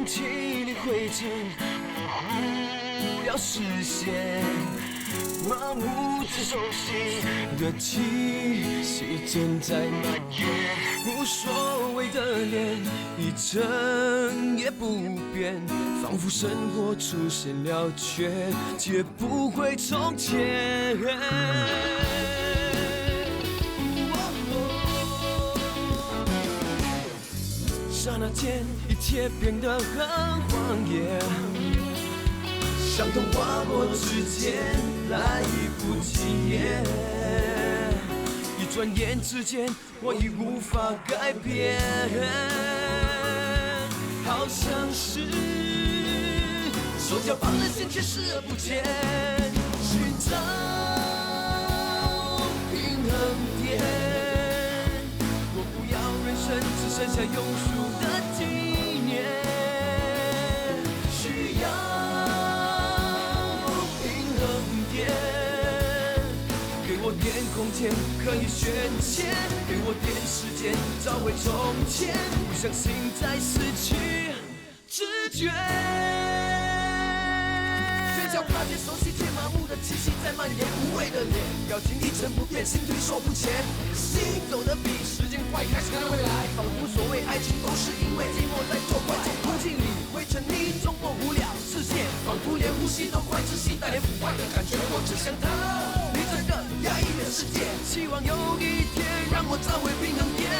空气里灰尘模糊了视线，麻木着熟悉的气息正在蔓延，无所谓的脸一成也不变，仿佛生活出现了缺，绝不会从前。刹那间，一切变得很荒野，像童话过之间来不及演，一转眼之间，我已无法改变，好像是手脚绑了线却视而不见，寻找平衡点，我不要人生只剩下庸俗的纪念，需要平衡点，给我点空间可以选择，给我点时间找回从前，不相信再失去知觉。脚踏着熟悉却麻木的气息在蔓延，无谓的脸，表情一成不变，心推手不前，心走得比时间快，开始看未来，仿佛所谓爱情都是因为寂寞在作怪。空气里灰尘你冲破不了视线，仿佛连呼吸都快窒息，带点腐坏的感觉，我只想逃离这个压抑的世界，希望有一天让我找回平衡点。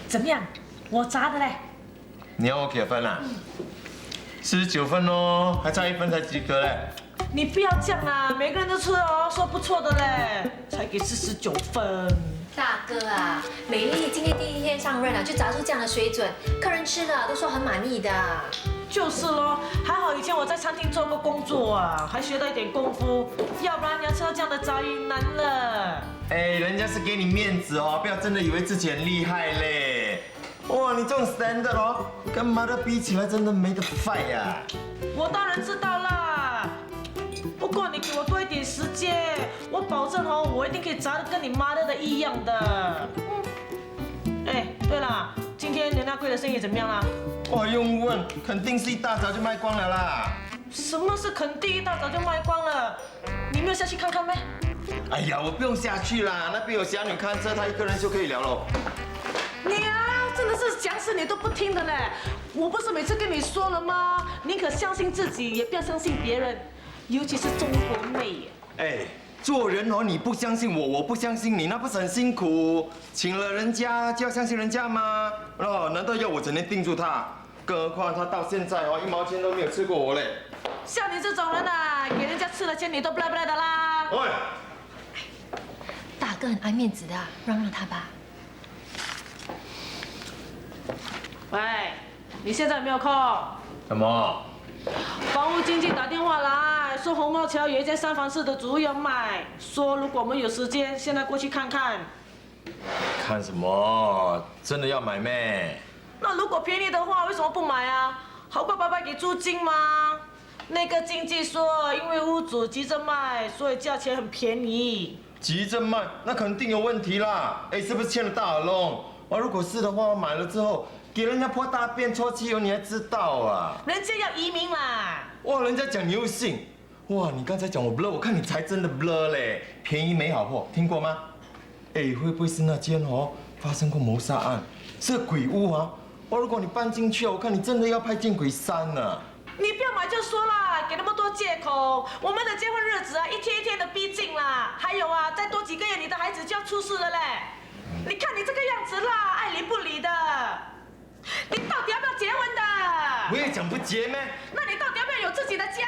怎么样？我砸的嘞。你要我给分啊？49分哦，还差1分才及格嘞。你不要这样啦，每个人都吃哦，说不错的嘞，才给49分。大哥啊，美丽今天第一天上任了，就砸出这样的水准，客人吃了都说很满意的。就是咯，还好以前我在餐厅做过工作啊，还学到一点功夫，要不然你要吃到这样的杂鱼难了。哎，人家是给你面子哦，不要真的以为自己很厉害嘞。哇，你这种 standard 哦，跟妈的比起来真的没得 fight 呀。我当然知道啦，不过你给我多一点时间，我保证哦，我一定可以砸得跟你妈的一样的。哎，对了，今天牛大贵的生意怎么样啦？哇，用问，肯定是一大早就卖光了啦。什么是肯定一大早就卖光了？你没有下去看看咩？哎呀，我不用下去啦，那边有侠女看车，她一个人就可以聊了。你啊，真的是讲死你都不听的嘞！我不是每次跟你说了吗？宁可相信自己，也不要相信别人，尤其是中国妹。哎，做人哦，你不相信我，我不相信你，那不是很辛苦？请了人家就要相信人家吗？哦，难道要我整天盯住他？更何况他到现在哦，1毛钱都没有吃过我嘞。像你这种人啊，给人家吃了钱你都不赖不赖的啦。喂，大哥很爱面子的，让他吧。喂，你现在有没有空？什么？房屋经纪打电话来说，红帽桥有一间3房4的主要卖，说如果我们有时间，现在过去看看。看什么？真的要买咩？那如果便宜的话，为什么不买啊？好过白白给租金吗？那个经纪说，因为屋主急着卖，所以价钱很便宜。急着卖，那肯定有问题啦！哎，是不是欠了大耳窿？哦，如果是的话，我买了之后给人家泼大便、搓汽油，你还知道啊？人家要移民啦！哇，人家讲你又信？哇，你刚才讲我 blur， 我看你才真的 blur 嘞！便宜没好货，听过吗？哎，会不会是那间哦发生过谋杀案，是个鬼屋啊？哇，如果你搬进去，我看你真的要拍见鬼3呢！你不要买就说啦，给那么多借口。我们的结婚日子啊，一天一天的逼近啦。还有啊，再多几个月，你的孩子就要出世了嘞。你看你这个样子啦，爱理不理的。你到底要不要结婚的？我也讲不结咩？那你到底要不要有自己的家？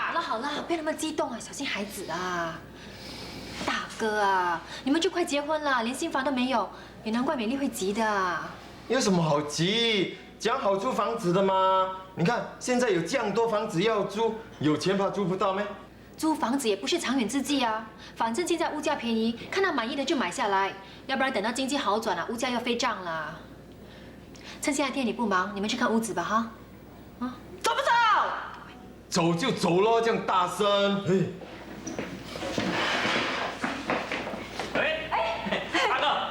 好了好了，别那么激动啊，小心孩子啊。大哥啊，你们就快结婚了，连新房都没有，也难怪美丽会急的。有什么好急？讲好租房子的吗？你看现在有这样多房子要租，有钱怕租不到咩？租房子也不是长远之计啊，反正现在物价便宜，看到满意的就买下来，要不然等到经济好转了，物价又飞涨了。趁现在店里不忙，你们去看屋子吧哈。啊，走不走？走就走咯，这样大声。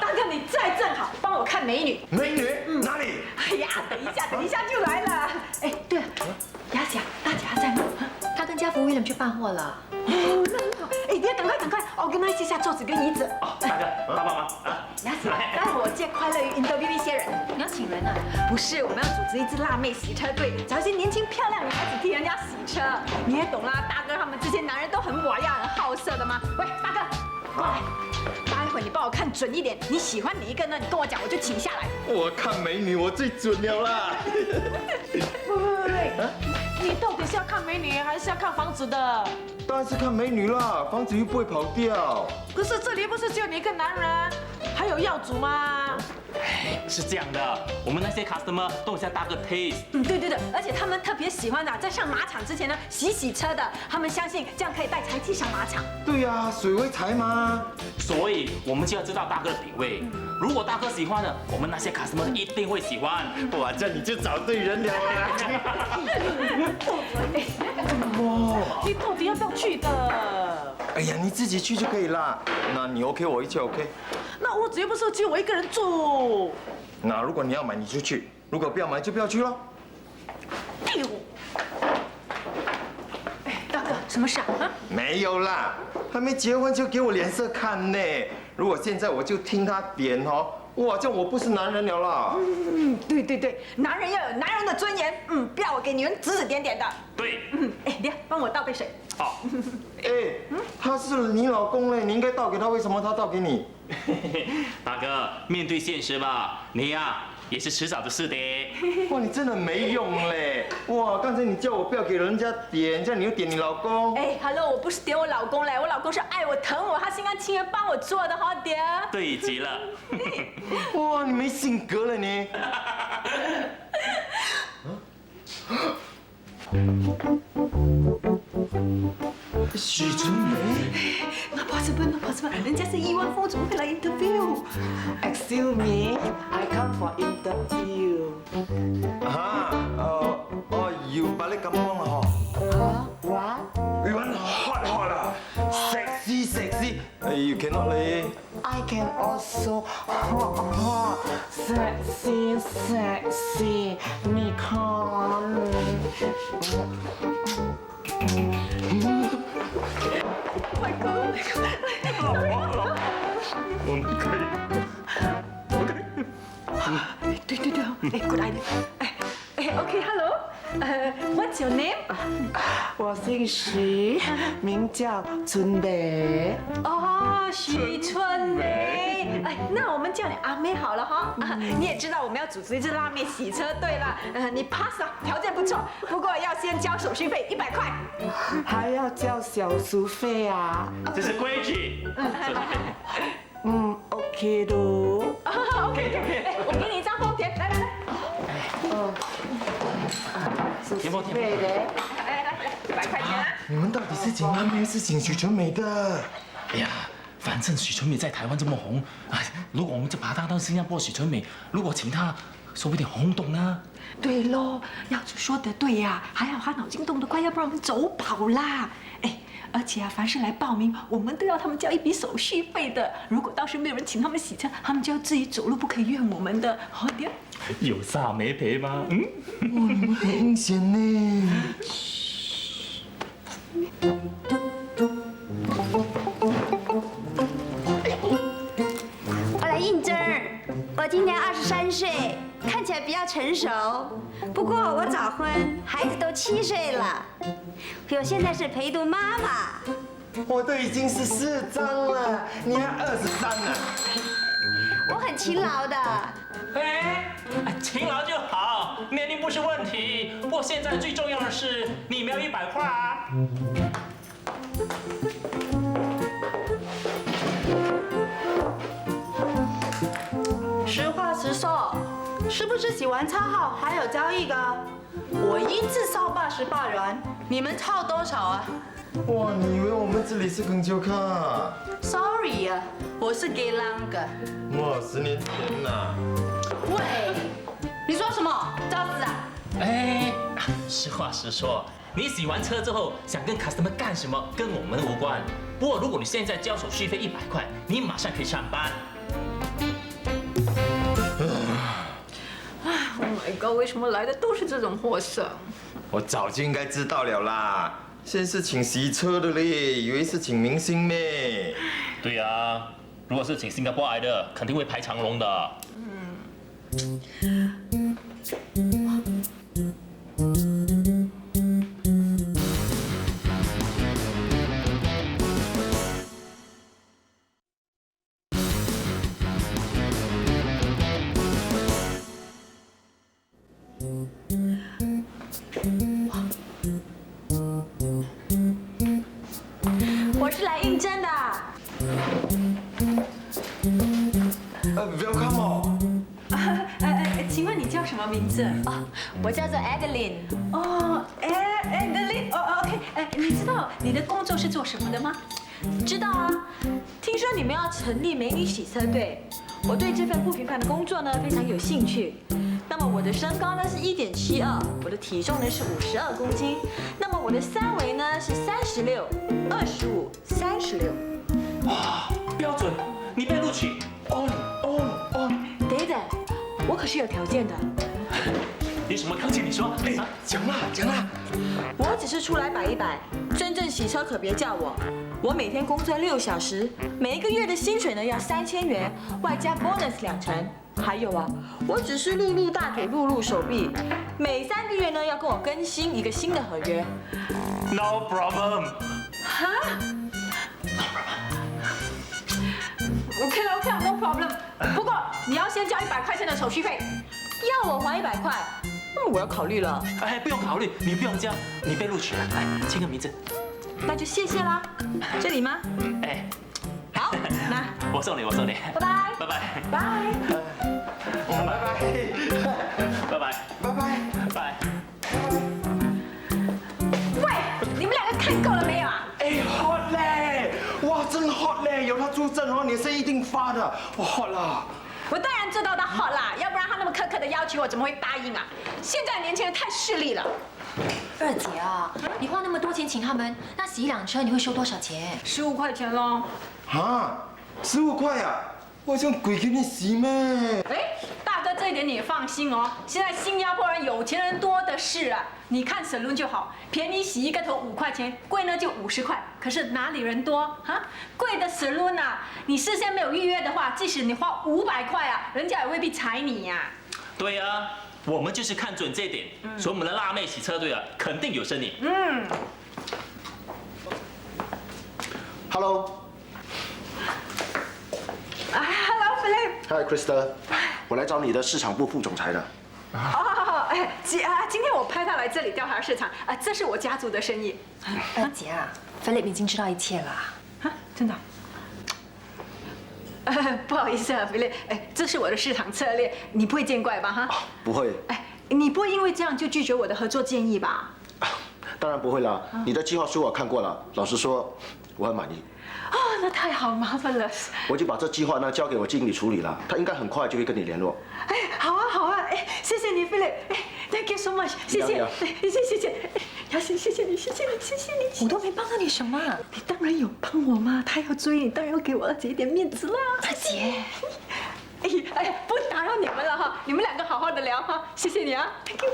大哥你在正好，帮我看美女。美女？哪里？哎呀，等一下就来了。哎，对了，雅姐，大姐在吗？他跟家福威廉去办货了。哦，那很好。哎，你赶快，organize一下桌子跟椅子。哦，大哥，帮忙啊！雅姐，待会我借快乐鱼 interview 一些人。你要请人啊？不是，我们要组织一支辣妹洗车队，找一些年轻漂亮女孩子替人家洗车。你也懂啦，大哥他们这些男人都很瓦样、很好色的嘛。喂，大哥，过来。待会你帮我看准一点，你喜欢哪一个呢？你跟我讲，我就请下来。我看美女，我最准了啦。喂，你到底是要看美女，还是要看房子的？当然是看美女啦，房子又不会跑掉。可是这里不是只有你一个男人，还有耀祖吗？是这样的，我们那些 customer 都有像大哥 taste。对，而且他们特别喜欢在上马场之前呢洗车的，他们相信这样可以带财气上马场。对呀，水为财嘛。所以我们就要知道大哥的品味。如果大哥喜欢的，我们那些 customer 一定会喜欢。哇，这你就找对人了啦。你到底要不要去的？哎呀，你自己去就可以啦。那你 OK， 我一切 OK。那屋子又不是只有我一个人住。那如果你要买，你就去；如果不要买，就不要去咯。哎呦！哎，大哥，什么事啊？没有啦，还没结婚就给我脸色看呢。如果现在我就听他点哦，哇，这样我不是男人了啦。对，男人要有男人的尊严，不要我给女人指指点点的。对，哎，你帮我倒杯水。好。哎，他是你老公嘞，你应该倒给他，为什么他倒给你？大哥，面对现实吧，你呀也是迟早的事的。哇，你真的没用嘞！哇，刚才你叫我不要给人家点，这样你又点你老公。哎 ，Hello， 我不是点我老公嘞，我老公是爱我、疼我，他心甘情愿帮我做的，好点。对极了。哇，你没性格了你。许纯美，那 possible， 人家是亿万富翁，会来 interview。Excuse me, I come for interview. you balik kampung lah. What? You want hot lah, sexy. You cannot leh. I can also hot, sexy. 你看。对，哎 ，good idea。哎 ，OK，Hello，What's your name？ 我姓徐，名叫春梅。哦，许春梅。哎，那我们叫你阿妹好了哈。你也知道我们要组织一支辣妹洗车队啦。你 pass 啊，条件不错，不过要先交手续费100块。还要交小书费啊？这是规矩。OK 咯。OK，哎，我给你一张封填，来。田伯，来，100块钱啊。你们到底是请阿妹还是请许纯美的？哎呀，反正许纯美在台湾这么红，哎，如果我们就把她当新加坡许纯美，如果请她，说不定轰动呢。对喽，耀祖说的对呀，还好他脑筋动得快，要不然我们走跑啦。哎，而且啊，凡是来报名，我们都要他们交一笔手续费的。如果到时没有人请他们洗车，他们就要自己走路，不可以怨我们的。好点。有煞没赔吗？哇，你们很阴险呢。我来应征，我今年23岁，看起来比较成熟。不过我早婚，孩子都7岁了，我现在是陪读妈妈。我都已经14张了，你还23呢。我很勤劳的。哎，勤劳就好，年龄不是问题。不过现在最重要的是，你没有100块啊。实话实说，是不是洗完车后还有交易的？我一次烧88元，你们凑多少啊？哇，你以为我们这里是恳求卡 ？Sorry 啊，我是给啷个。哇，10年前呐。喂，你说什么？赵子啊？哎，实话实说，你洗完车之后想跟 customer 干什么，跟我们无关。不过如果你现在交手续费100块，你马上可以上班。Oh my god！ 为什么来的都是这种货色？我早就应该知道了啦。现在是请洗车的嘞，以为是请明星咩？对啊，如果是请新加坡来的，肯定会排长龙的。我是来应征的。Welcome 哦。请问你叫什么名字？哦，我叫做 Adeline。哦，Adeline，哦 ，OK，你知道你的工作是做什么的吗？知道啊，听说你们要成立美女洗车队，我对这份不平凡的工作呢非常有兴趣。那么我的身高呢是1.72，我的体重呢是52公斤，那么我的三围呢是36、25、36。哇，标准，你被录取。等一等，我可是有条件的。有什么条件？你说。讲啦讲啦。我只是出来摆一摆，真正洗车可别叫我。我每天工作6小时，每一个月的薪水呢要3000元，外加 bonus2成。还有啊，我只是露露大腿、露露手臂，每3个月呢要跟我更新一个新的合约。No problem。哈？OK 了 OK 了 ，No problem。不过你要先交100块钱的手续费，要我还100块，我要考虑了。哎，不用考虑，你不用交，你被录取了，来签个名字。那就谢谢啦。这里吗？哎，好，那我送你，我送你。拜拜。拜拜。拜。拜拜。拜拜。拜。喂，你们2个看够了没有啊？哎 ，hot 嘞！哇，真 hot 嘞！有他助阵哦，你的生意一定发的。哇 ，hot 啦！我当然知道他好啦，要不然他那么苛刻的要求，我怎么会答应啊？现在的年轻人太势利了。二姐啊，你花那么多钱请他们，那洗一辆车你会收多少钱？15块钱咯。哈，15块啊！我这样贵给你洗咩？哎，大哥，这一点你也放心哦。现在新加坡人有钱人多的是啊，你看salon就好，便宜洗一个头5块钱，贵呢就50块。可是哪里人多哈？贵的salon啊，你事先没有预约的话，即使你花500块啊，人家也未必睬你呀。对啊，我们就是看准这一点，所以我们的辣妹洗车队啊，肯定有生意。Hello。Hello Philip。Hi Krista， 我来找你的市场部副总裁的。哎，今天我派他来这里调查市场啊，这是我家族的生意。二姐啊，Philip 已经知道一切了。啊，真的？不好意思啊，Philip，这是我的市场策略，你不会见怪吧？哈？不会。你不会因为这样就拒绝我的合作建议吧？当然不会啦，你的计划书我看过了，老实说，我很满意。那太好，麻烦了。我已经把这计划呢交给我经理处理了，他应该很快就会跟你联络。好啊，谢谢你 ，Philip， Thank you so much， 谢谢，谢谢你。我都没帮到你什么。你当然有帮我嘛，他要追你，当然要给我二姐一点面子啦。二姐，不打扰你们了哈，你们2个好好的聊哈，谢谢你啊 ，Thank you。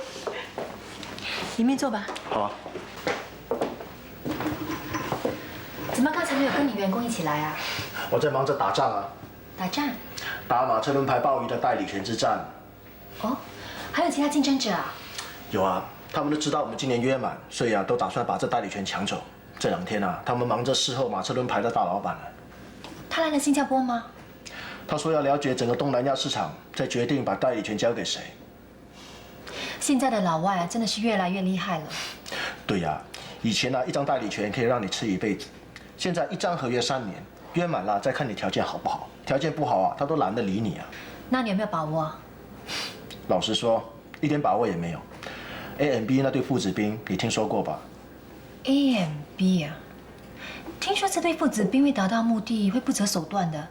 里面坐吧。好啊。怎么刚才没有跟你员工一起来啊？我在忙着打仗啊。打仗？打马车轮牌鲍鱼的代理权之战。哦，还有其他竞争者啊？有啊，他们都知道我们今年约满，所以啊，都打算把这代理权抢走。这2天啊，他们忙着侍候马车轮牌的大老板了。他来了新加坡吗？他说要了解整个东南亚市场，再决定把代理权交给谁。现在的老外啊，真的是越来越厉害了。对呀，以前啊，1张代理权可以让你吃一辈子，现在1张合约3年，约满了再看你条件好不好。条件不好啊，他都懒得理你啊。那你有没有把握？老实说，一点把握也没有。AMB 那对父子兵，你听说过吧 ？AMB 啊，听说这对父子兵为达到目的会不择手段的，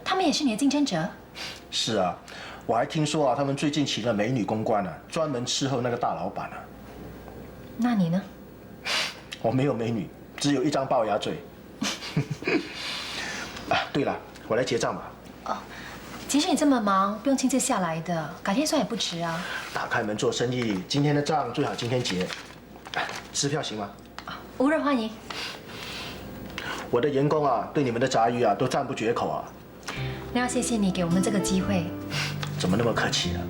他们也是你的竞争者？是啊，我还听说啊，他们最近请了美女公关啊，专门伺候那个大老板啊。那你呢？我没有美女，只有一张龅牙嘴。啊，对了，我来结账吧。哦，其实你这么忙，不用亲自下来的，改天算也不迟啊。打开门做生意，今天的账最好今天结。支票行吗？无人欢迎。我的员工啊，对你们的炸鱼啊都赞不绝口啊。那要谢谢你给我们这个机会。怎么那么客气啊？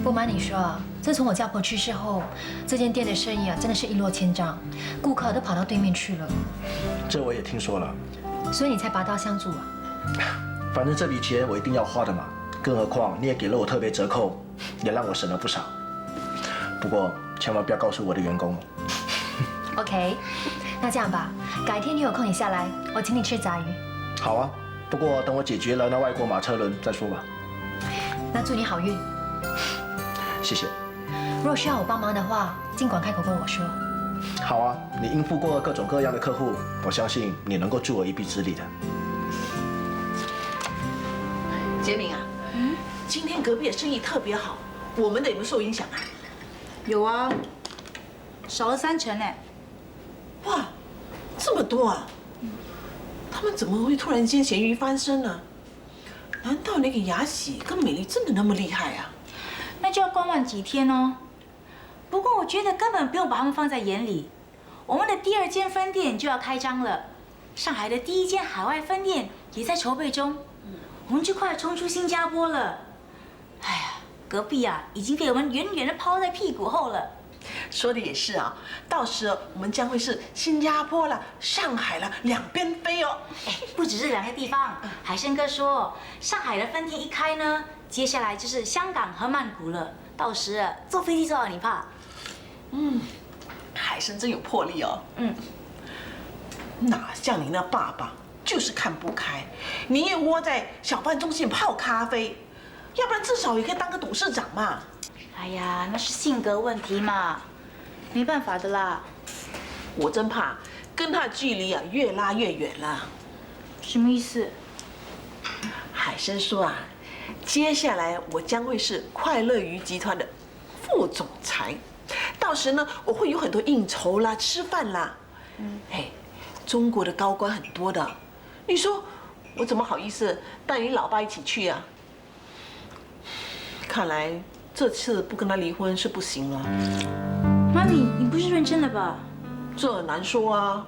不瞒你说啊，自从我家婆去世后，这间店的生意啊，真的是一落千丈，顾客都跑到对面去了。这我也听说了。所以你才拔刀相助啊？反正这笔钱我一定要花的嘛，更何况你也给了我特别折扣，也让我省了不少。不过千万不要告诉我的员工。OK， 那这样吧，改天你有空你下来，我请你吃炸鱼。好啊，不过等我解决了那外国马车轮再说吧。那祝你好运。谢谢。如果需要我帮忙的话，尽管开口跟我说。好啊，你应付过各种各样的客户，我相信你能够助我一臂之力的。杰明啊，今天隔壁的生意特别好，我们的有没有受影响啊？有啊，少了30%呢。哇，这么多啊！他们怎么会突然间咸鱼翻身呢？难道那个雅喜跟美丽真的那么厉害啊？那就要观望几天哦。不过我觉得根本不用把他们放在眼里。我们的第2间分店就要开张了，上海的第1间海外分店也在筹备中，我们就快冲出新加坡了。哎呀，隔壁啊已经被我们远远的抛在屁股后了。说的也是啊，到时候我们将会是新加坡了、上海了，两边飞哦。哎，不只是2个地方，海生哥说，上海的分店一开呢，接下来就是香港和曼谷了。到时坐飞机坐到你怕。海生真有魄力哦。哪像你那爸爸，就是看不开，宁愿窝在小贩中心泡咖啡，要不然至少也可以当个董事长嘛。哎呀，那是性格问题嘛，没办法的啦。我真怕跟他的距离啊越拉越远了。什么意思？海生说啊，接下来我将会是快乐鱼集团的副总裁，到时呢，我会有很多应酬啦、吃饭啦。嘿，中国的高官很多的，你说我怎么好意思带你老爸一起去啊？看来这次不跟他离婚是不行了。妈咪，你不是认真的吧？这很难说啊。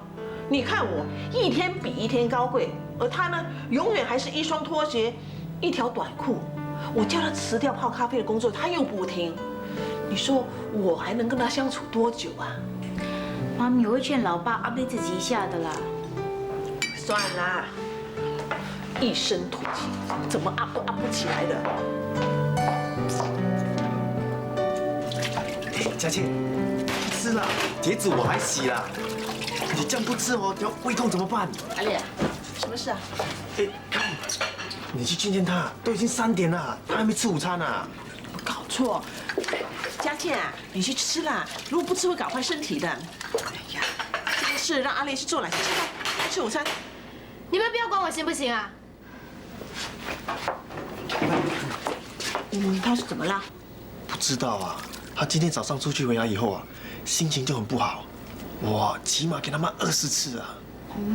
你看我一天比一天高贵，而他呢，永远还是一双拖鞋、一条短裤。我叫他辞掉泡咖啡的工作，他又不听。你说我还能跟他相处多久啊？妈咪，我会劝老爸 update 自己一下的啦。算啦，一身土气，怎么 up 都 up 不起来的。佳倩，吃啦，碟子我还洗啦。你这样不吃哦，要胃痛怎么办？阿烈，什么事啊？哎，看，你去见见他，都已经3点了，他还没吃午餐呢。搞错，佳倩啊，你去吃啦，如果不吃会搞坏身体的。哎呀，这件事让阿烈去做了，去吃吧，吃午餐。你们不要管我行不行啊？他是怎么了？不知道啊，他今天早上出去回来以后啊，心情就很不好。我起码给他骂20次啊！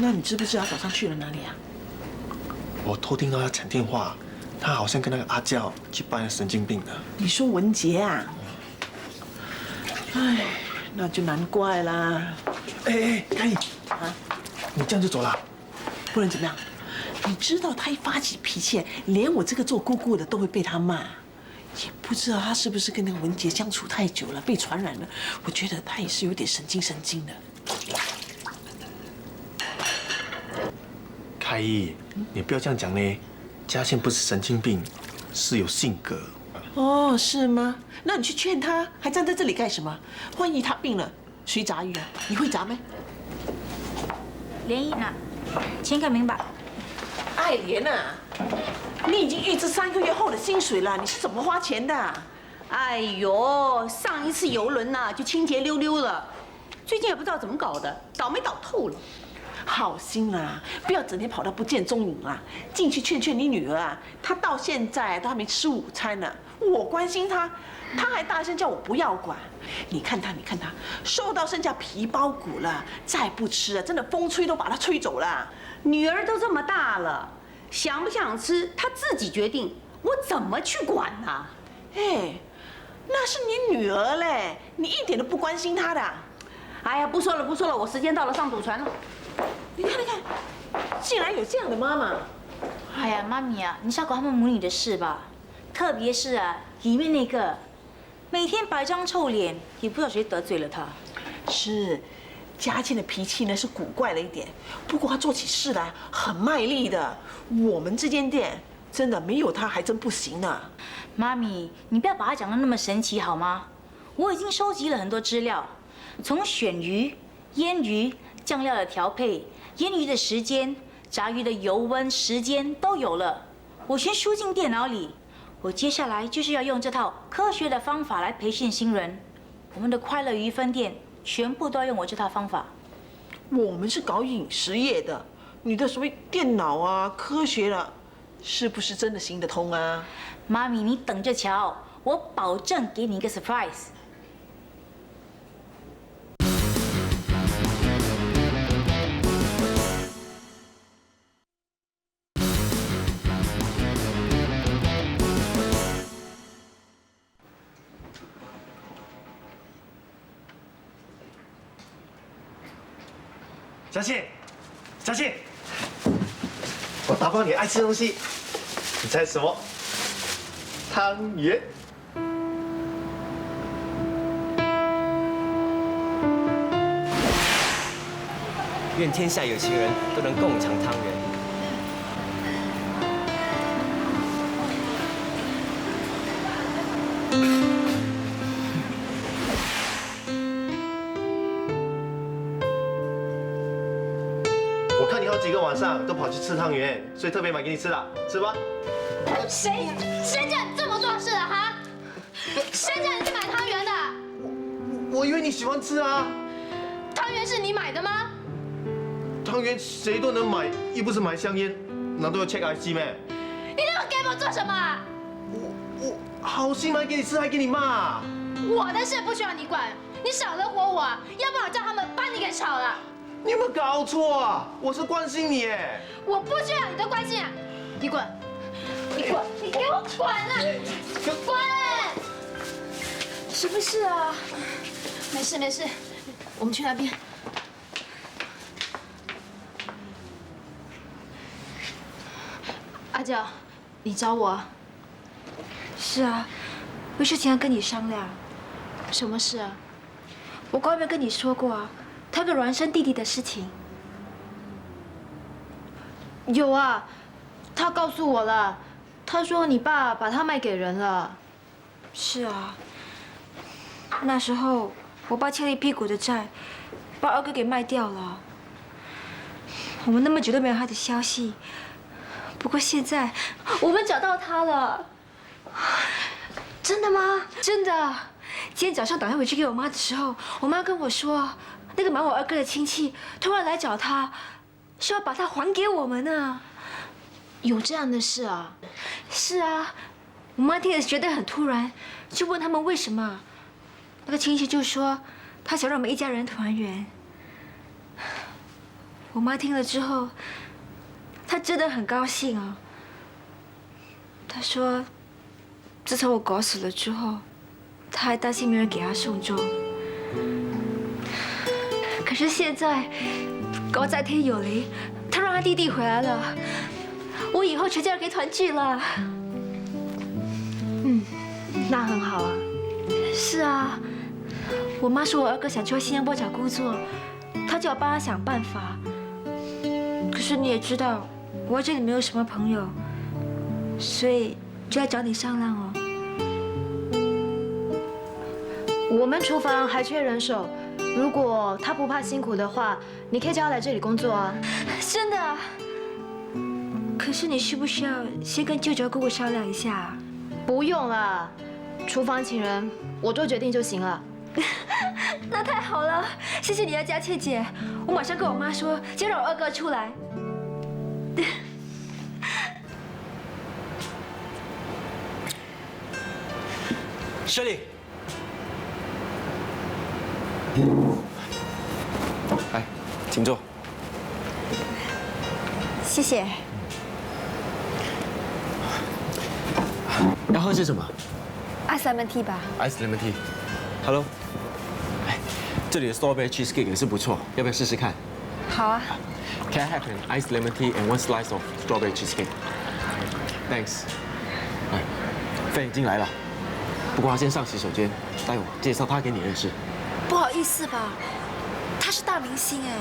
那你知不知道早上去了哪里啊？我偷听到他讲电话，他好像跟那个阿教去扮神经病的。你说文杰啊？哎，那就难怪啦。哎，可以啊，你这样就走了？不然怎么样？你知道他一发起脾气，连我这个做姑姑的都会被他骂。也不知道他是不是跟那个文杰相处太久了，被传染了。我觉得他也是有点神经的。开一，你不要这样讲呢。嘉倩不是神经病，是有性格。哦，是吗？那你去劝他，还站在这里干什么？万一他病了，谁炸鱼啊？你会炸没？联谊呢？签个名吧。爱莲啊，你已经预支3个月后的薪水了，你是怎么花钱的？哎呦，上一次游轮呐就清洁溜溜了，最近也不知道怎么搞的，倒霉倒透了。好心啦，不要整天跑到不见踪影啦。进去劝劝你女儿啊，她到现在都还没吃午餐呢。我关心她，她还大声叫我不要管。你看她，瘦到剩下皮包骨了，再不吃啊，真的风吹都把她吹走了。女儿都这么大了，想不想吃她自己决定，我怎么去管啊？哎，那是你女儿嘞，你一点都不关心她的。哎呀，不说了，我时间到了，上祖传了。你看，竟然有这样的妈妈！哎呀，妈咪啊，你是要管他们母女的事吧？特别是啊，里面那个，每天摆张臭脸，也不知道谁得罪了他。是，嘉倩的脾气呢是古怪了一点，不过她做起事来很卖力的。我们这间店真的没有她还真不行呢。妈咪，你不要把它讲得那么神奇好吗？我已经收集了很多资料，从选鱼、腌鱼、酱料的调配、腌鱼的时间、炸鱼的油温、时间都有了，我全输进电脑里。我接下来就是要用这套科学的方法来培训新人。我们的快乐鱼分店全部都要用我这套方法。我们是搞饮食业的，你的所谓电脑啊、科学了，是不是真的行得通啊？妈咪，你等着瞧，我保证给你一个 surprise。嘉庆，我打包你爱吃的东西，你猜什么？汤圆。愿天下有情人都能共尝汤圆。我看你好几个晚上都跑去吃汤圆，所以特别买给你吃的，吃吧。谁叫你这么做事的哈？谁叫你去买汤圆的？我以为你喜欢吃啊。汤圆是你买的吗？汤圆谁都能买，又不是买香烟，难道要 check IC 咩？你那么给我做什么？我好心买给你吃，还给你骂。我的事不需要你管，你少惹火我，要不然我叫他们把你给炒了。你有没有搞错啊？我是关心你耶。我不需要你的关心啊！你滚！你滚！你给我滚啊！滚！什么事啊？没事，我们去那边。阿娇，你找我？是啊，有事情要跟你商量。什么事啊？我刚才跟你说过啊，他跟孪生弟弟的事情。有啊，他告诉我了。他说你爸把他卖给人了。是啊，那时候我爸欠了一屁股的债，把二哥给卖掉了。我们那么久都没有他的消息。不过现在我们找到他了。真的吗？真的。今天早上打电话回去给我妈的时候，我妈跟我说，那个买我二哥的亲戚突然来找他，说要把他还给我们呢。有这样的事啊？是啊，我妈听了觉得很突然，就问他们为什么。那个亲戚就说，他想让我们一家人团圆。我妈听了之后，她真的很高兴啊。她说，自从我狗死了之后，她还担心没人给她送终。可是现在，狗在天有灵，她让她弟弟回来了。我以后全家人可以团聚了。那很好啊。是啊，我妈说我二哥想去新加坡找工作，她叫我帮她想办法。可是你也知道，我这里没有什么朋友，所以就来找你商量哦。我们厨房还缺人手，如果他不怕辛苦的话，你可以叫他来这里工作啊。真的啊？可是你需不需要先跟舅舅姑姑商量一下？不用了，厨房请人我做决定就行了。那太好了，谢谢你啊，佳倩姐，我马上跟我妈说，就让我二哥出来。Shirley， 来，请坐。谢谢。要喝些什么 Ice lemon tea 吧。 ？Ice lemon tea。Hello。哎，这里的 strawberry cheesecake 也是不错，要不要试试看？好啊。Can I have an ice lemon tea and one slice of strawberry cheesecake? Thanks。哎，Fan已经来了，不过他先上洗手间，待会介绍他给你认识。不好意思吧，他是大明星哎。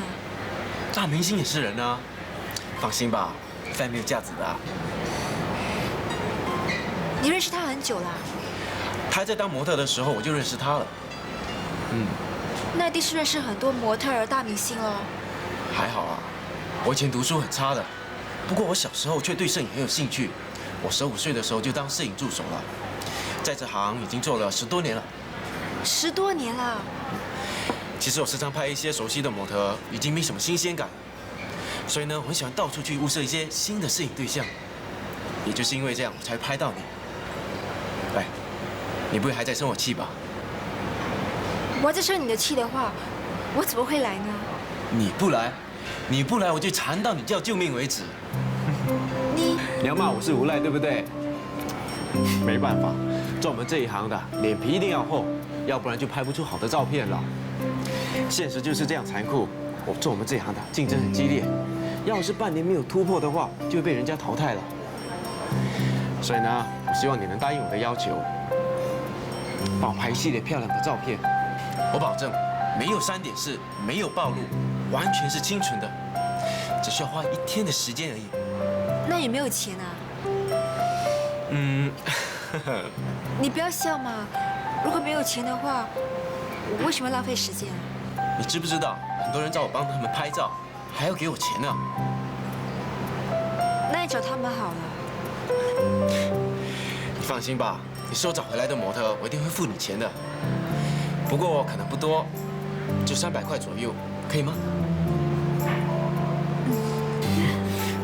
大明星也是人啊，放心吧，Fan没有架子的啊。你认识他很久啦？他还在当模特的时候，我就认识他了。那一定是认识很多模特儿大明星哦。还好啊，我以前读书很差的，不过我小时候却对摄影很有兴趣。我15岁的时候就当摄影助手了，在这行已经做了10多年了。10多年了。其实我时常拍一些熟悉的模特，已经没什么新鲜感，所以呢，我很喜欢到处去物色一些新的摄影对象。也就是因为这样，我才拍到你。哎，你不会还在生我气吧？我要再生你的气的话，我怎么会来呢？你不来，我就缠到你叫救命为止。你要骂我是无赖，对不对？没办法，做我们这一行的，脸皮一定要厚，要不然就拍不出好的照片了。现实就是这样残酷。做我们这一行的竞争很激烈，要是半年没有突破的话，就会被人家淘汰了。所以呢，我希望你能答应我的要求，帮我拍一系列漂亮的照片。我保证，没有3点式，没有暴露，完全是清纯的，只需要花1天的时间而已。那有没有钱啊？你不要笑嘛！如果没有钱的话，我为什么浪费时间啊？你知不知道，很多人找我帮他们拍照，还要给我钱呢。那你找他们好了。你放心吧，你是我找回来的模特，我一定会付你钱的。不过可能不多，就300块左右，可以吗？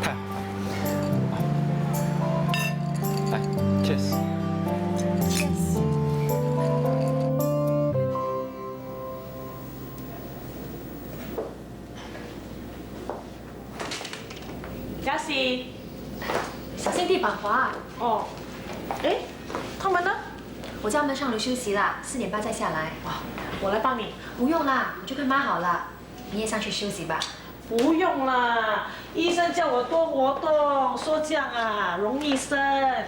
太好了，来 ，cheers。嘉熙，小心地板滑。哦，哎，他们呢？我叫他们上楼休息啦，4点半再下来。我来帮你。不用啦，我就跟妈好了。你也上去休息吧。不用啦，医生叫我多活动，说这样啊容易生。哎，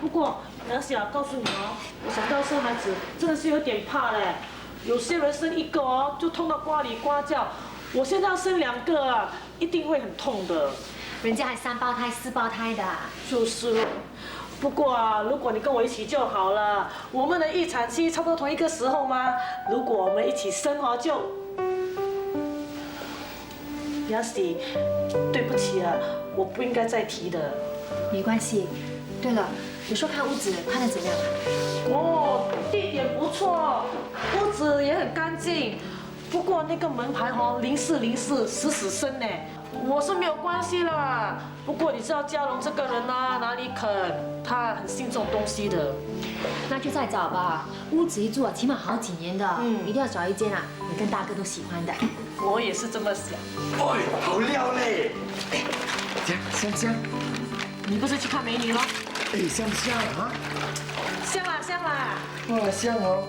不过杨小告诉你哦，我想到生孩子真的是有点怕嘞。有些人生1个哦，就痛到呱里呱叫。我现在要生2个啊，一定会很痛的。人家还3胞胎、4胞胎的。就是咯。不过啊，如果你跟我一起就好了。我们的预产期差不多同一个时候吗？如果我们一起生哦，就。雅西，对不起啊，我不应该再提的。没关系。对了，你说看屋子看得怎么样啊？哦，地点不错，屋子也很干净。不过那个门牌哦，0404死死生呢。我是没有关系啦。不过你知道嘉荣这个人啊，哪里肯？他很信这种东西的。那就再找吧。屋子一住啊，起码好几年的。一定要找一间啊，你跟大哥都喜欢的。我也是这么想。哎，好料嘞！哎，香香。你不是去看美女吗？哎，香不香啊？香啦香啦。哇，香哦！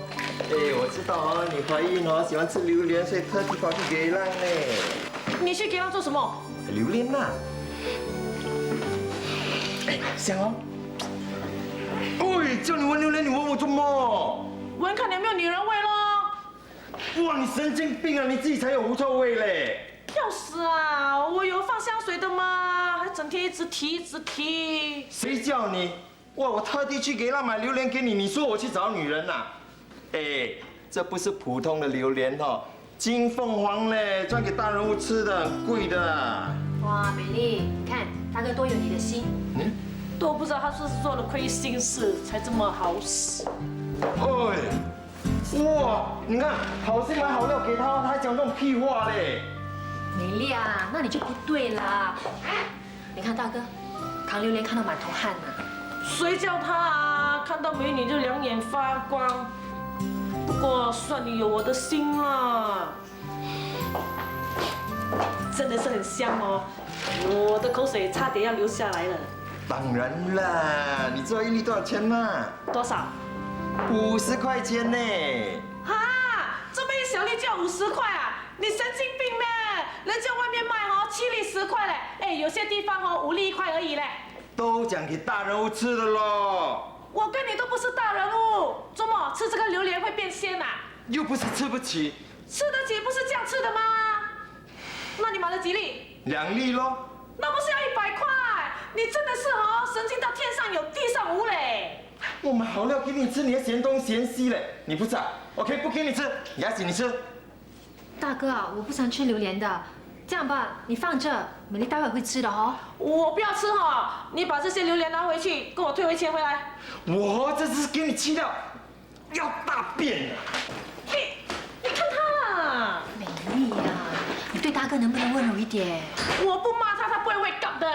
哎，我知道哦，你怀孕哦，喜欢吃榴莲，所以特地跑去给浪嘞。你去给浪做什么？榴莲呐。哎，香哦。哎，叫你闻榴莲，你闻我做么？闻看你有没有女人味咯。哇，你神经病啊！你自己才有狐臭味嘞。要死啊！我有放香水的吗？还整天一直提。谁叫你？哇，我特地去给他买榴莲给你，你说我去找女人呐？哎，这不是普通的榴莲哦，金凤凰嘞，专给大人物吃的，很贵的。哇，美丽，你看大哥多有你的心。都不知道他是不是做了亏心事，才这么好使。哎，哇，你看，好心买好料给他，他还讲这种屁话嘞。美丽啊，那你就不对啦。你看大哥，扛榴莲看到满头汗呢。谁叫他啊？看到美女就两眼发光。不过算你有我的心啦，真的是很香哦，我的口水差点要流下来了。当然啦，你知道一粒多少钱吗多少？50块钱呢。哈，这么一小粒就要50块啊？你神经病咩？人家外面卖哦7粒10块嘞，哎，有些地方哦5粒1块而已嘞。都讲给大人物吃的咯。我跟你都不是大人物，怎么吃这个榴莲会变仙啊？又不是吃不起。吃得起不是这样吃的吗？那你买了几粒？2粒咯。那不是要100块？你真的是哦，神经到天上有地上无嘞！我买好料给你吃，你还嫌东嫌西嘞？你不吃啊 ？OK， 不给你吃，牙齿你吃。大哥啊，我不想吃榴莲的。这样吧，你放这，美丽待会会吃的哦。我不要吃哈，你把这些榴莲拿回去，跟我退回钱回来。我这是给你气到要大便了。你看他啦，美丽呀，你对大哥能不能温柔一点？我不骂他，他不会wake up的。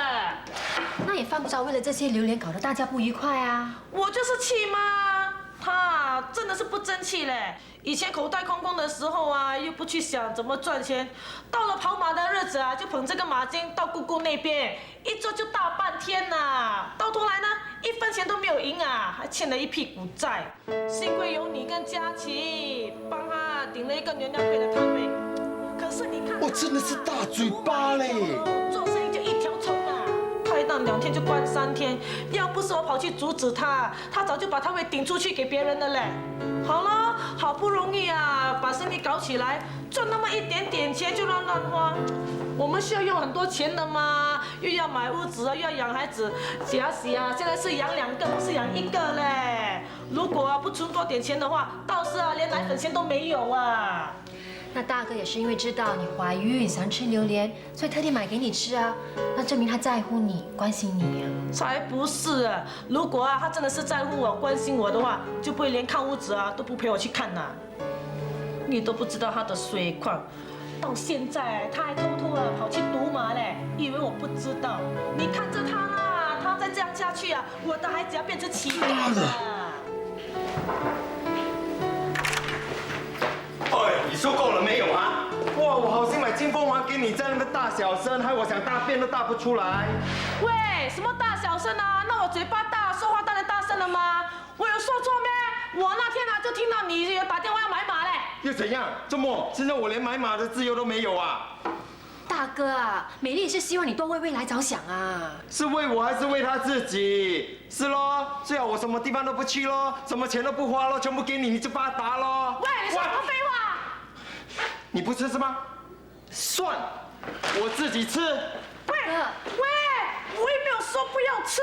那也犯不着为了这些榴莲搞得大家不愉快啊。我就是气嘛，他真的是不争气嘞。以前口袋空空的时候啊，又不去想怎么赚钱，到了跑马的日子啊，就捧这个马巾到姑姑那边，一坐就大半天呐，到头来呢，1分钱都没有赢啊，还欠了一屁股债。幸亏有你跟佳琪帮他顶了一个牛娘贵的摊位。可是你看，我真的是大嘴巴嘞，做生意就一条虫啊。开档2天就关3天，要不是我跑去阻止他，他早就把摊位顶出去给别人了嘞。好了，好不容易啊，把生意搞起来，赚那么一点点钱就乱花。我们需要用很多钱的嘛，又要买屋子啊，又要养孩子。假喜啊，现在是养2个，不是养1个嘞。如果不存多点钱的话，到时啊连奶粉钱都没有啊。那大哥也是因为知道你怀孕想吃榴莲，所以特地买给你吃啊。那证明他在乎你，关心你啊。才不是啊！如果啊他真的是在乎我、关心我的话，就不会连看屋子啊都不陪我去看呐。你都不知道他的水况，到现在他还偷偷的跑去赌马嘞，以为我不知道。你看着他啦，他再这样下去啊，我的孩子要变成乞丐了。哎，你说够了没有啊？哇，我好心买金凤凰给你，在那边大小声，害我想大便都大不出来。喂，什么大小声啊？那我嘴巴大，说话当然大声了吗？我有说错咩？我那天啊就听到你打电话要买马嘞。又怎样？这么现在我连买马的自由都没有啊！大哥啊，美丽也是希望你多为未来着想啊。是为我还是为他自己？是咯，最好我什么地方都不去咯，什么钱都不花咯，全部给你，你就发达咯。喂，你说什么废话？你不吃是吗？算，我自己吃。喂，我也没有说不要吃。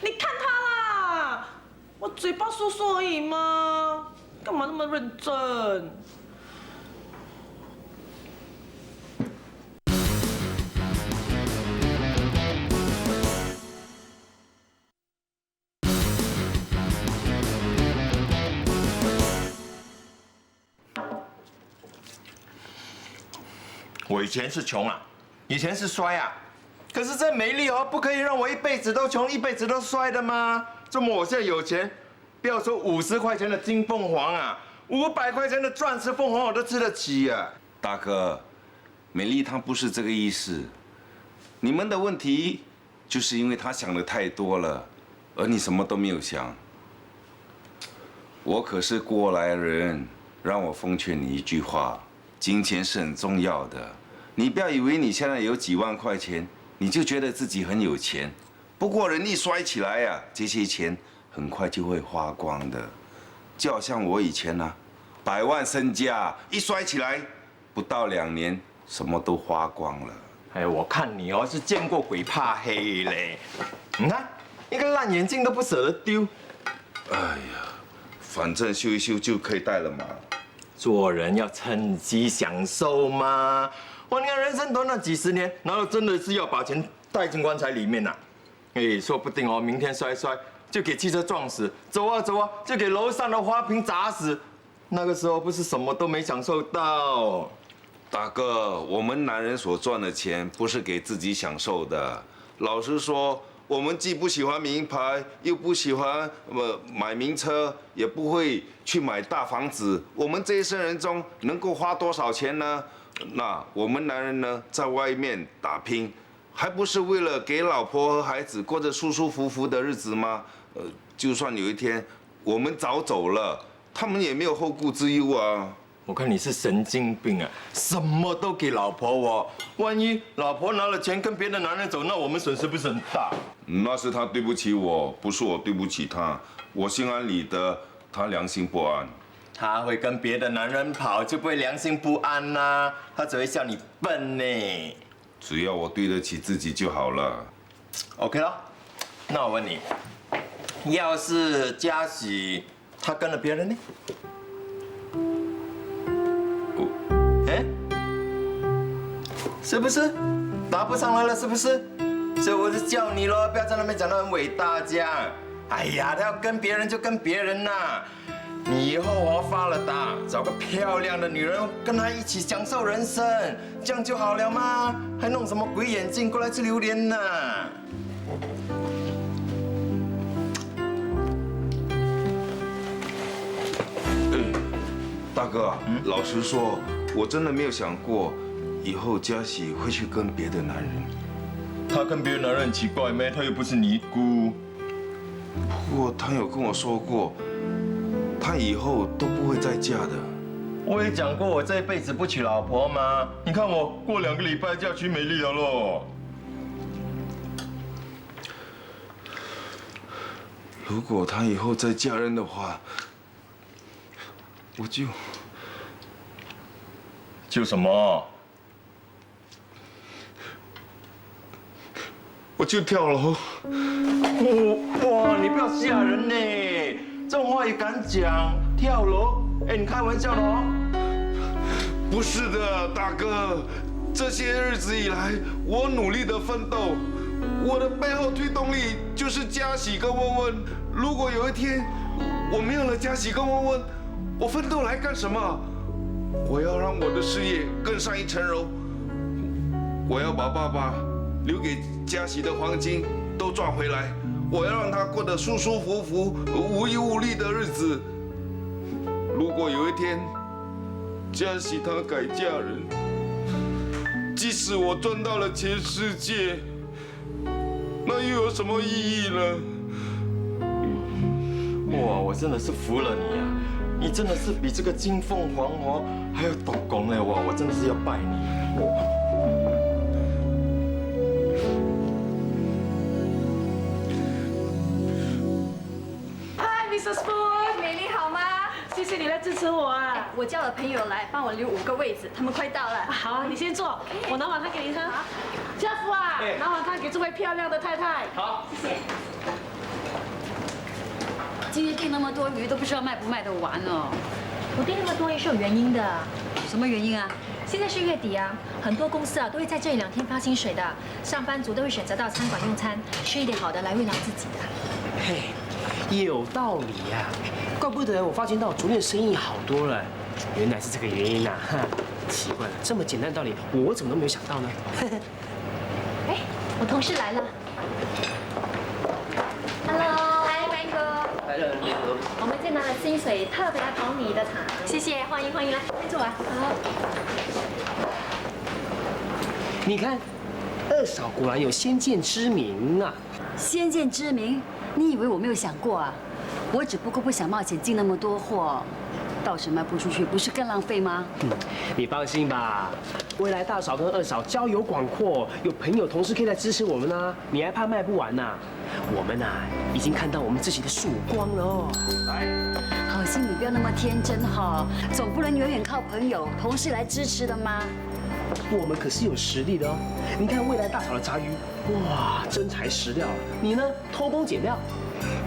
你看他啦，我嘴巴说说而已嘛，干嘛那么认真？我以前是穷啊，以前是衰啊，可是这美丽哦，不可以让我一辈子都穷，一辈子都衰的吗？这么我现在有钱，不要说50块钱的金凤凰啊，500块钱的钻石凤凰我都吃得起啊。大哥，美丽她不是这个意思，你们的问题就是因为她想的太多了，而你什么都没有想。我可是过来人，让我奉劝你一句话：金钱是很重要的。你不要以为你现在有几万块钱，你就觉得自己很有钱。不过人一衰起来呀，这些钱很快就会花光的。就好像我以前呢，100万身家一衰起来，不到2年，什么都花光了。哎，我看你哦是见过鬼怕黑嘞。你看，一个烂眼镜都不舍得丢。哎呀，反正修一修就可以戴了嘛。做人要趁机享受嘛。哇，你看人生短短几十年，哪有真的是要把钱带进棺材里面呐？哎，说不定哦，明天衰，就给汽车撞死，走啊走啊就给楼上的花瓶砸死。那个时候不是什么都没享受到。大哥，我们男人所赚的钱不是给自己享受的。老实说，我们既不喜欢名牌，又不喜欢买名车，也不会去买大房子。我们这一生人中能够花多少钱呢？那我们男人呢，在外面打拼，还不是为了给老婆和孩子过着舒舒服服的日子吗？就算有一天我们早走了，他们也没有后顾之忧啊。我看你是神经病啊！什么都给老婆我，万一老婆拿了钱跟别的男人走，那我们损失不是很大？那是他对不起我，不是我对不起他。我心安理得，他良心不安。他会跟别的男人跑，就不会良心不安啦。他只会笑你笨呢。只要我对得起自己就好了。OK 了，那我问你，要是嘉喜他跟了别人呢？哎，是不是答不上来了？是不是？所以我就叫你咯，不要在那边讲得很伟大这样。哎呀，他要跟别人就跟别人呐。你以后发了达，找个漂亮的女人，跟她一起享受人生，这样就好了吗？还弄什么鬼眼镜过来吃榴莲呢？大哥，老实说，我真的没有想过，以后嘉喜会去跟别的男人。他跟别的男人很奇怪咩？他又不是尼姑。不过他有跟我说过，他以后都不会再嫁的。我也讲过，我这一辈子不娶老婆吗？你看我过2个礼拜就要娶美丽了咯。如果他以后再嫁人的话，就什么？我就跳楼。哇，你不要吓人呢！这种话也敢讲？跳楼？哎，你开玩笑的哦。不是的，大哥，这些日子以来，我努力的奋斗，我的背后推动力就是嘉喜跟温温。如果有一天我没有了嘉喜跟温温，我奋斗来干什么？我要让我的事业更上一层楼。我要把爸爸留给嘉喜的黄金都赚回来。我要让他过得舒舒服服、无忧无虑的日子。如果有一天嘉喜她改嫁人，即使我赚到了全世界，那又有什么意义呢？哇，我真的是服了你啊！你真的是比这个金凤凰还要懂功嘞！哇，我真的是要拜你。Mrs. Fu， 美丽好吗？谢谢你来支持我啊！我叫了朋友来帮我留5个位置，他们快到了。好啊，你先坐，我拿碗汤给你喝。家父啊，拿碗汤给这位漂亮的太太。好，谢谢。今天订那么多鱼，都不知道卖不卖得完哦。我订那么多也是有原因的。什么原因啊？现在是月底啊，很多公司啊都会在这2天发薪水的，上班族都会选择到餐馆用餐，吃一点好的来慰劳自己的。嘿。有道理呀，怪不得我发现到昨天生意好多了，原来是这个原因呐！哈，奇怪了，这么简单的道理，我怎么都没有想到呢？哎，我同事来了。Hello， 嗨 ，Mango。来了，你好。我们这拿了薪水，特别来捧你的场。谢谢，欢迎欢迎，来坐啊。好。你看，二嫂果然有先见之明啊！先见之明。你以为我没有想过啊？我只不过不想冒险进那么多货，到时卖不出去，不是更浪费吗？你放心吧，未来大嫂跟二嫂交友广阔，有朋友同事可以来支持我们啊，你还怕卖不完呐？我们已经看到我们自己的曙光了哦。来，好心你不要那么天真哈，总不能永远靠朋友、同事来支持的吗？我们可是有实力的哦。你看未来大嫂的炸鱼，哇，真材实料。你呢，偷工减料。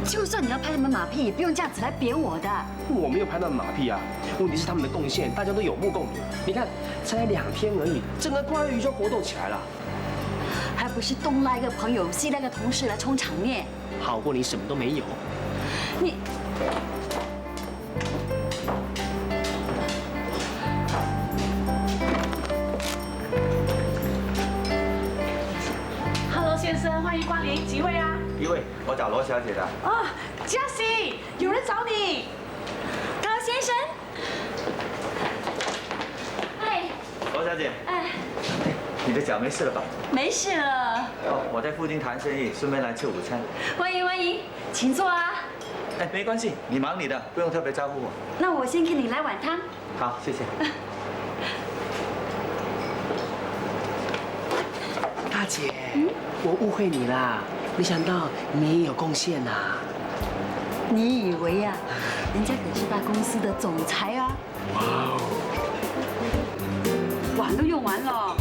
就算你要拍他们马屁，也不用这样子来扁我的。我没有拍他们马屁啊，问题是他们的贡献，大家都有目共睹。你看，才2天而已，整个瓜鱼就活动起来了。还不是东拉一个朋友，西拉一个同事来充场面。好过你什么都没有。你。 先生，欢迎光临，几位啊？一位，我找罗小姐的。啊，嘉欣，有人找你。高先生。哎。罗小姐。哎。你的脚没事了吧？没事了。哦，我在附近谈生意，顺便来吃午餐。欢迎欢迎，请坐啊。哎，没关系，你忙你的，不用特别招呼我。那我先给你来碗汤。好，谢谢。大姐。我误会你啦，没想到你也有贡献呐。你以为啊？人家可是大公司的总裁啊。哇哦！碗都用完了。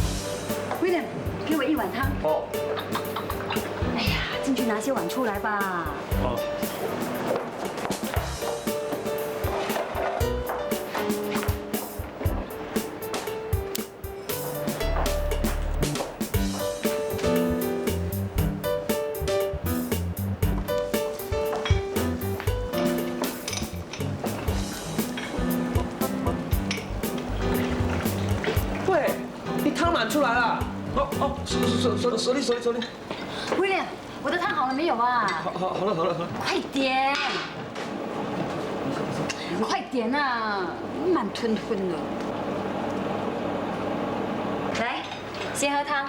William， 给我一碗汤。哦。哎呀，进去拿些碗出来吧。哦。 出来了！哦，手里。威廉，我的汤好了没有啊？好了。快点！快点啊！慢吞吞的。来，先喝汤。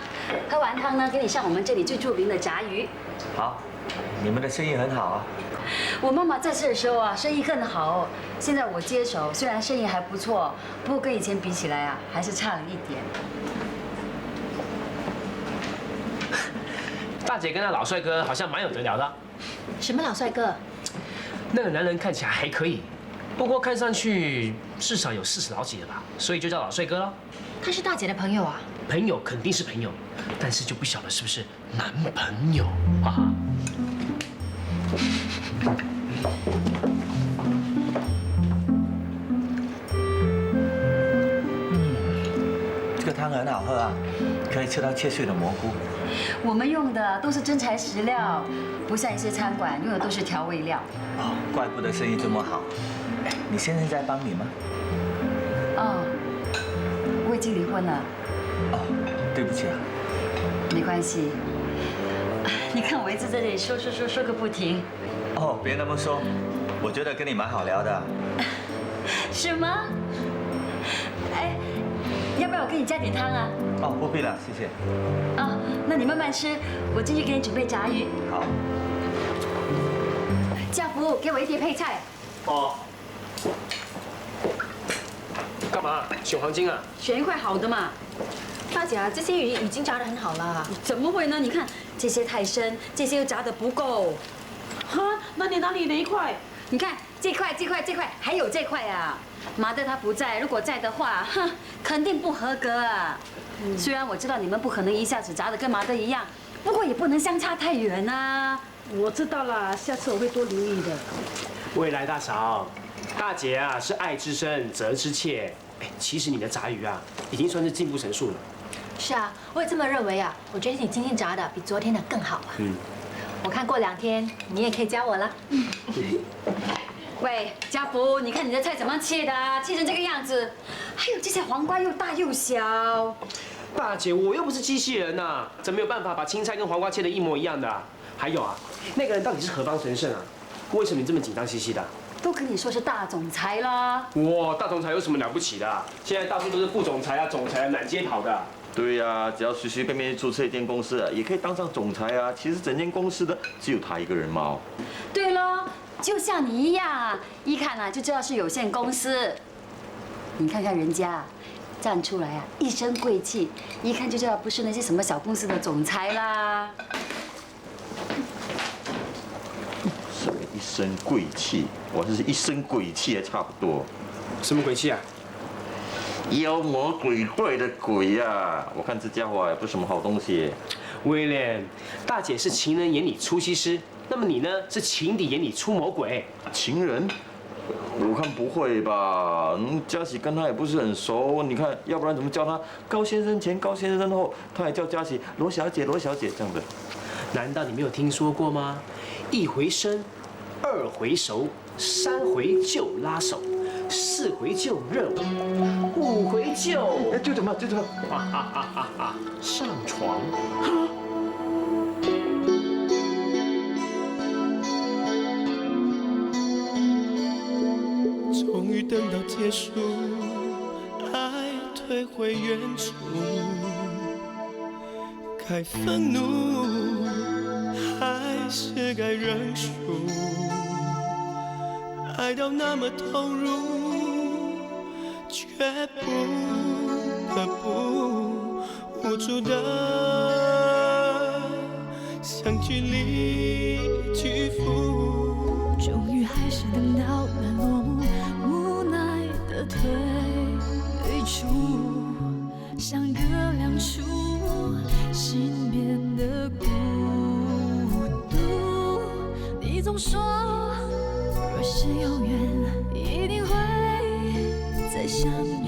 喝完汤呢，给你上我们这里最著名的炸鱼。好，你们的生意很好啊。我妈妈在世的时候啊，生意更好。现在我接手，虽然生意还不错，不过跟以前比起来啊，还是差了一点。 大姐跟那老帅哥好像蛮有得聊的。什么老帅哥？那个男人看起来还可以，不过看上去至少有40老几了吧，所以就叫老帅哥了。他是大姐的朋友啊？朋友肯定是朋友，但是就不晓得是不是男朋友啊？这个汤很好喝啊，可以吃到切碎的蘑菇。 我们用的都是真材实料，不像一些餐馆用的都是调味料。哦，怪不得生意这么好。哎，你先生在帮你吗？哦，我已经离婚了。哦，对不起啊。没关系。你看我一直在这里说个不停。哦，别那么说，我觉得跟你蛮好聊的。是吗？哎，要不要我给你加点汤啊？ 哦，不必了，谢谢。哦，那你慢慢吃，我进去给你准备炸鱼。好。家福，给我一碟配菜。哦。干嘛？选黄金啊？选一块好的嘛。大姐啊，这些鱼已经炸得很好了。怎么会呢？你看这些太深，这些又炸得不够。哈？那你哪里哪一块？你看这块，还有这块啊。麻德他不在，如果在的话，哼，肯定不合格啊。 虽然我知道你们不可能一下子炸得跟麻德一样，不过也不能相差太远呐。我知道啦，下次我会多留意的。未来大嫂，大姐啊是爱之深责之切。哎，其实你的炸鱼啊，已经算是进步神速了。是啊，我也这么认为啊。我觉得你今天炸的比昨天的更好啊。我看过2天，你也可以教我了。喂，家福，你看你的菜怎么切的啊？切成这个样子，还有这些黄瓜又大又小。大姐，我又不是机器人呐，怎么有办法把青菜跟黄瓜切得一模一样的？还有啊，那个人到底是何方神圣啊？为什么你这么紧张兮兮的？都跟你说是大总裁啦。哇，大总裁有什么了不起的？现在到处都是副总裁啊、总裁啊，满街跑的。对呀，只要随随便便注册一间公司啊，也可以当上总裁啊。其实整间公司的只有他一个人嘛。对咯，就像你一样啊，一看啊就知道是有限公司。你看看人家站出来啊，一身贵气，一看就知道不是那些什么小公司的总裁啦。什么一身贵气？我这是一身鬼气还差不多。什么鬼气啊？妖魔鬼怪的鬼呀！我看这家伙也不是什么好东西。威廉，大姐是情人眼里出西施，那么你呢是情敌眼里出魔鬼。情人？我看不会吧？佳琪跟他也不是很熟，你看，要不然怎么叫他高先生前、高先生后，他还叫佳琪罗小姐、罗小姐这样的。难道你没有听说过吗？一回生，二回熟，3回就拉手，4回就热舞，5回就……就怎么？上床。终于等到结束，爱退回原处，该愤怒还是该认输？爱到那么投入，却不得不无助的向距离屈服。终于还是等到了落幕，无奈的退出，像月亮处，心变得孤独。你总说，若是有缘，一定会再相遇。